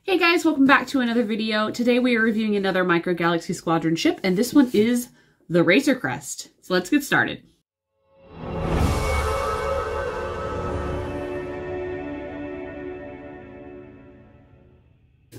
Hey guys, welcome back to another video. Today we are reviewing another Micro Galaxy Squadron ship, and this one is the Razor Crest. So let's get started.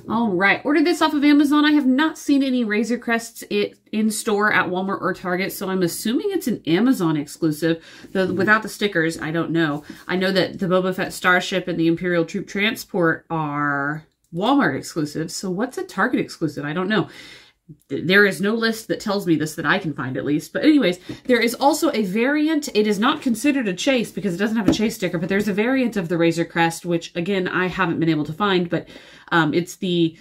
All right, ordered this off of Amazon. I have not seen any Razor Crests in store at Walmart or Target, so I'm assuming it's an Amazon exclusive. Without the stickers, I don't know. I know that the Boba Fett Starship and the Imperial Troop Transport are Walmart exclusive, so what's a Target exclusive? I don't know. There is no list that tells me this that I can find, at least. But anyways, there is also a variant. It is not considered a chase because it doesn't have a chase sticker, but there's a variant of the Razor Crest, which, again, I haven't been able to find, but it's the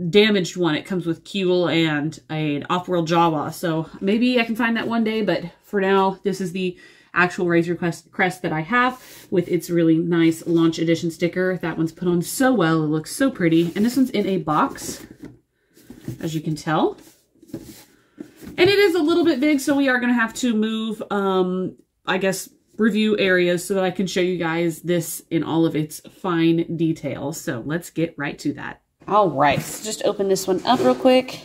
damaged one. It comes with Kuel and an off-world Jawa, so maybe I can find that one day, but for now, this is the actual Razor Crest that I have with its really nice launch edition sticker. That one's put on so well. It looks so pretty. And this one's in a box, as you can tell. And it is a little bit big, so we are going to have to move, I guess, review areas so that I can show you guys this in all of its fine details. So let's get right to that. All right, so just open this one up real quick.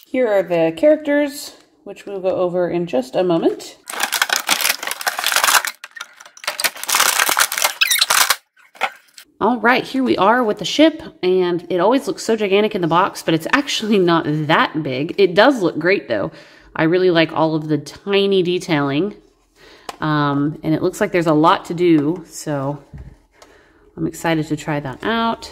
Here are the characters, which we'll go over in just a moment. All right, here we are with the ship, and it always looks so gigantic in the box, but it's actually not that big. It does look great, though. I really like all of the tiny detailing, and it looks like there's a lot to do, so I'm excited to try that out.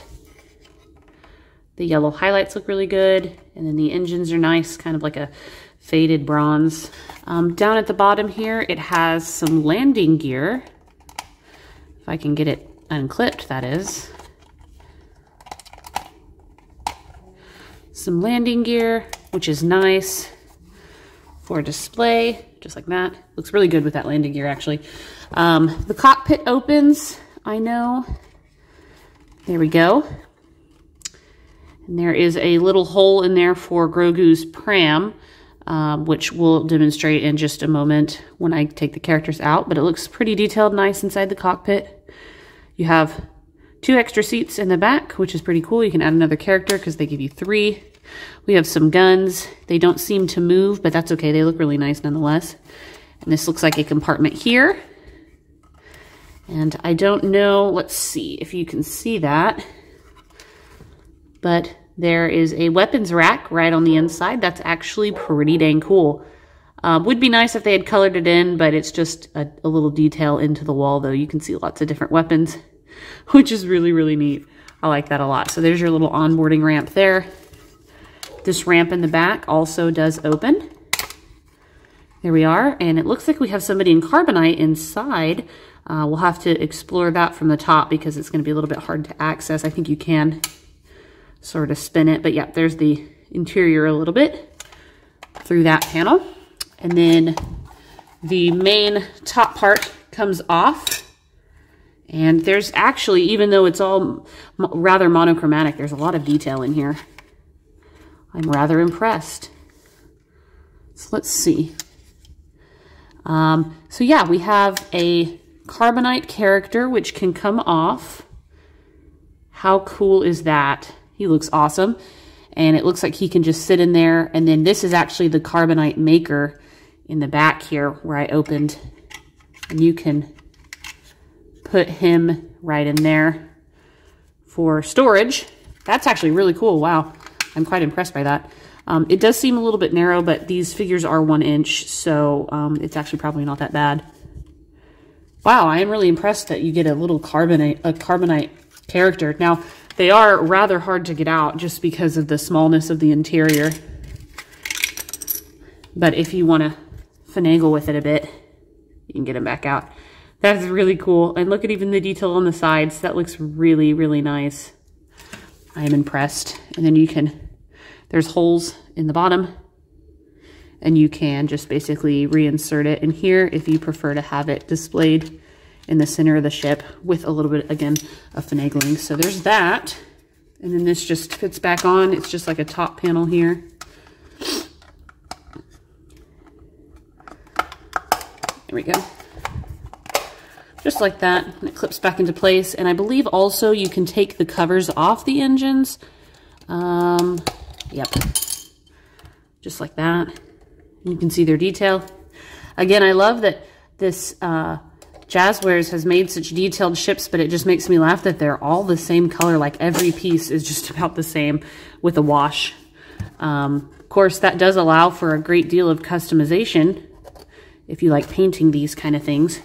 The yellow highlights look really good, and then the engines are nice, kind of like a faded bronze. Down at the bottom here, it has some landing gear. If I can get it unclipped, that is. Some landing gear, which is nice for display, just like that. Looks really good with that landing gear, actually. The cockpit opens, I know. There we go. And there is a little hole in there for Grogu's pram, which we'll demonstrate in just a moment when I take the characters out, but it looks pretty detailed, nice inside the cockpit. You have 2 extra seats in the back, which is pretty cool. You can add another character because they give you 3. We have some guns. They don't seem to move, but that's okay. They look really nice nonetheless. And this looks like a compartment here. And I don't know, let's see if you can see that, but there is a weapons rack right on the inside. That's actually pretty dang cool. Would be nice if they had colored it in, but it's just a little detail into the wall, though. You can see lots of different weapons, which is really, really neat. I like that a lot. So there's your little onboarding ramp there. This ramp in the back also does open. There we are. And it looks like we have somebody in carbonite inside. We'll have to explore that from the top because it's going to be a little bit hard to access. I think you can sort of spin it, but yeah, there's the interior a little bit through that panel. And then the main top part comes off, and there's actually, even though it's all rather monochromatic, there's a lot of detail in here. I'm rather impressed. So let's see. So yeah, we have a carbonite character which can come off. How cool is that? He looks awesome. And it looks like he can just sit in there. And then this is actually the carbonite maker in the back here where I opened. And you can put him right in there for storage. That's actually really cool. Wow. I'm quite impressed by that. It does seem a little bit narrow, but these figures are 1 inch, so it's actually probably not that bad. Wow, I am really impressed that you get a little carbonite character. Now, they are rather hard to get out just because of the smallness of the interior. But if you want to finagle with it a bit, you can get them back out. That's really cool. And look at even the detail on the sides. That looks really, really nice. I am impressed. And then there's holes in the bottom, and you can just basically reinsert it in here if you prefer to have it displayed in the center of the ship with a little bit, again, of finagling. So there's that. And then this just fits back on. It's just like a top panel here. There we go. just like that. And it clips back into place. And I believe also you can take the covers off the engines. Yep. Just like that. You can see their detail. Again, I love that this Jazzwares has made such detailed ships, but it just makes me laugh that they're all the same color. Like every piece is just about the same with a wash. Of course, that does allow for a great deal of customization if you like painting these kind of things.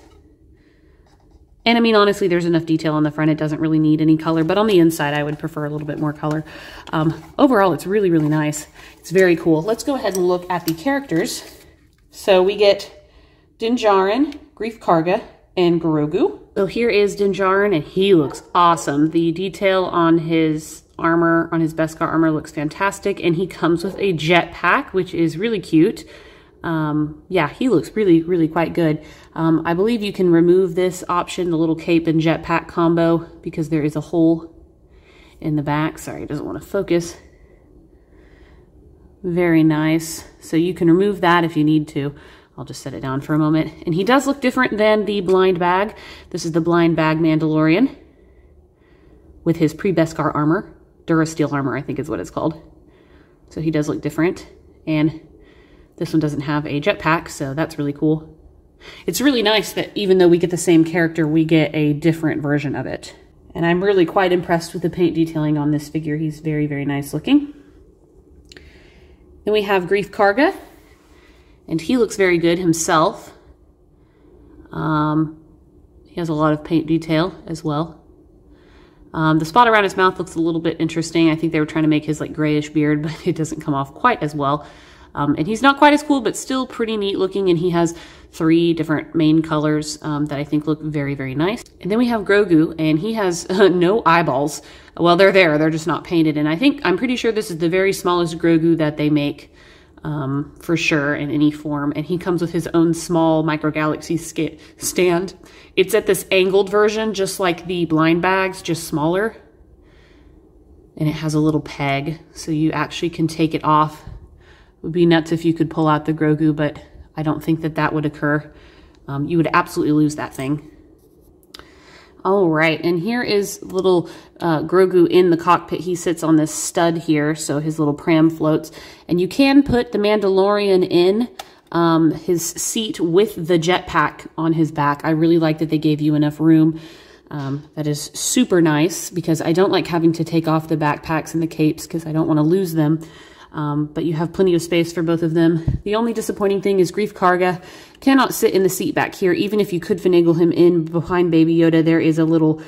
And I mean, honestly, there's enough detail on the front. It doesn't really need any color, but on the inside, I would prefer a little bit more color. Overall, it's really, really nice. It's very cool. Let's go ahead and look at the characters. So we get Din Djarin, Greef Karga, and Grogu. So here is Din Djarin, and he looks awesome. The detail on his armor, on his Beskar armor, looks fantastic, and he comes with a jetpack, which is really cute. Yeah, he looks really, really quite good. I believe you can remove this option, the little cape and jetpack combo, because there is a hole in the back. Sorry, it doesn't want to focus. Very nice. So you can remove that if you need to. I'll just set it down for a moment. And he does look different than the blind bag. This is the blind bag Mandalorian with his pre-Beskar armor. Durasteel armor, I think is what it's called. So he does look different. And this one doesn't have a jetpack, so that's really cool. It's really nice that even though we get the same character, we get a different version of it. And I'm really quite impressed with the paint detailing on this figure. He's very, very nice looking. Then we have Greef Karga, and he looks very good himself. He has a lot of paint detail as well. The spot around his mouth looks a little bit interesting. I think they were trying to make his like grayish beard, but it doesn't come off quite as well. And he's not quite as cool, but still pretty neat looking. And he has 3 different main colors that I think look very, very nice. And then we have Grogu, and he has no eyeballs. Well, they're there, they're just not painted. And I'm pretty sure this is the very smallest Grogu that they make for sure in any form. And he comes with his own small micro galaxy stand. It's at this angled version, just like the blind bags, just smaller. And it has a little peg, so you actually can take it off. It would be nuts if you could pull out the Grogu, but I don't think that that would occur. You would absolutely lose that thing. All right, and here is little Grogu in the cockpit. He sits on this stud here, so his little pram floats. And you can put the Mandalorian in his seat with the jetpack on his back. I really like that they gave you enough room. That is super nice, because I don't like having to take off the backpacks and the capes because I don't want to lose them. But you have plenty of space for both of them. The only disappointing thing is Greef Karga cannot sit in the seat back here. Even if you could finagle him in behind Baby Yoda, there is a little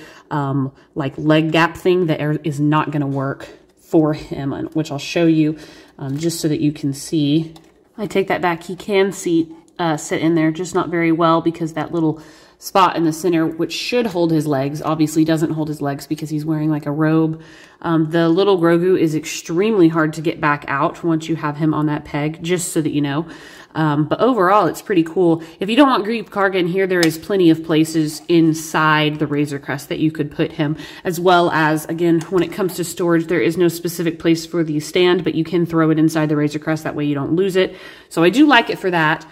like leg gap thing that is not going to work for him, which I'll show you just so that you can see. I take that back. He can sit in there, just not very well, because that little spot in the center, which should hold his legs, obviously doesn't hold his legs because he's wearing like a robe. The little Grogu is extremely hard to get back out once you have him on that peg, just so that you know. But overall, it's pretty cool. If you don't want Greef Karga in here, there is plenty of places inside the Razor Crest that you could put him, as well as, again, when it comes to storage, there is no specific place for the stand, but you can throw it inside the Razor Crest. That way you don't lose it. So I do like it for that.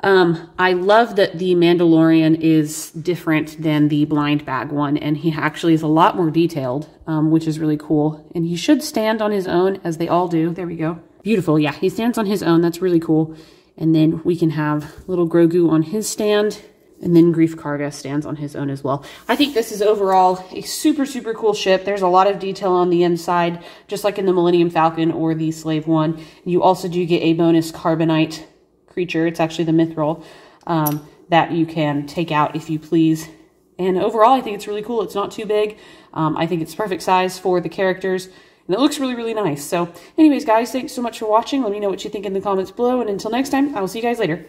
I love that the Mandalorian is different than the blind bag one, and he actually is a lot more detailed, which is really cool. And he should stand on his own, as they all do. There we go. Beautiful. Yeah, he stands on his own. That's really cool. And then we can have little Grogu on his stand, and then Greef Karga stands on his own as well. I think this is overall a super, super cool ship. There's a lot of detail on the inside, just like in the Millennium Falcon or the Slave One. You also do get a bonus carbonite creature. It's actually the Mithril that you can take out if you please. And overall, I think it's really cool. It's not too big. I think it's perfect size for the characters. And it looks really, really nice. So anyways, guys, thanks so much for watching. Let me know what you think in the comments below. And until next time, I will see you guys later.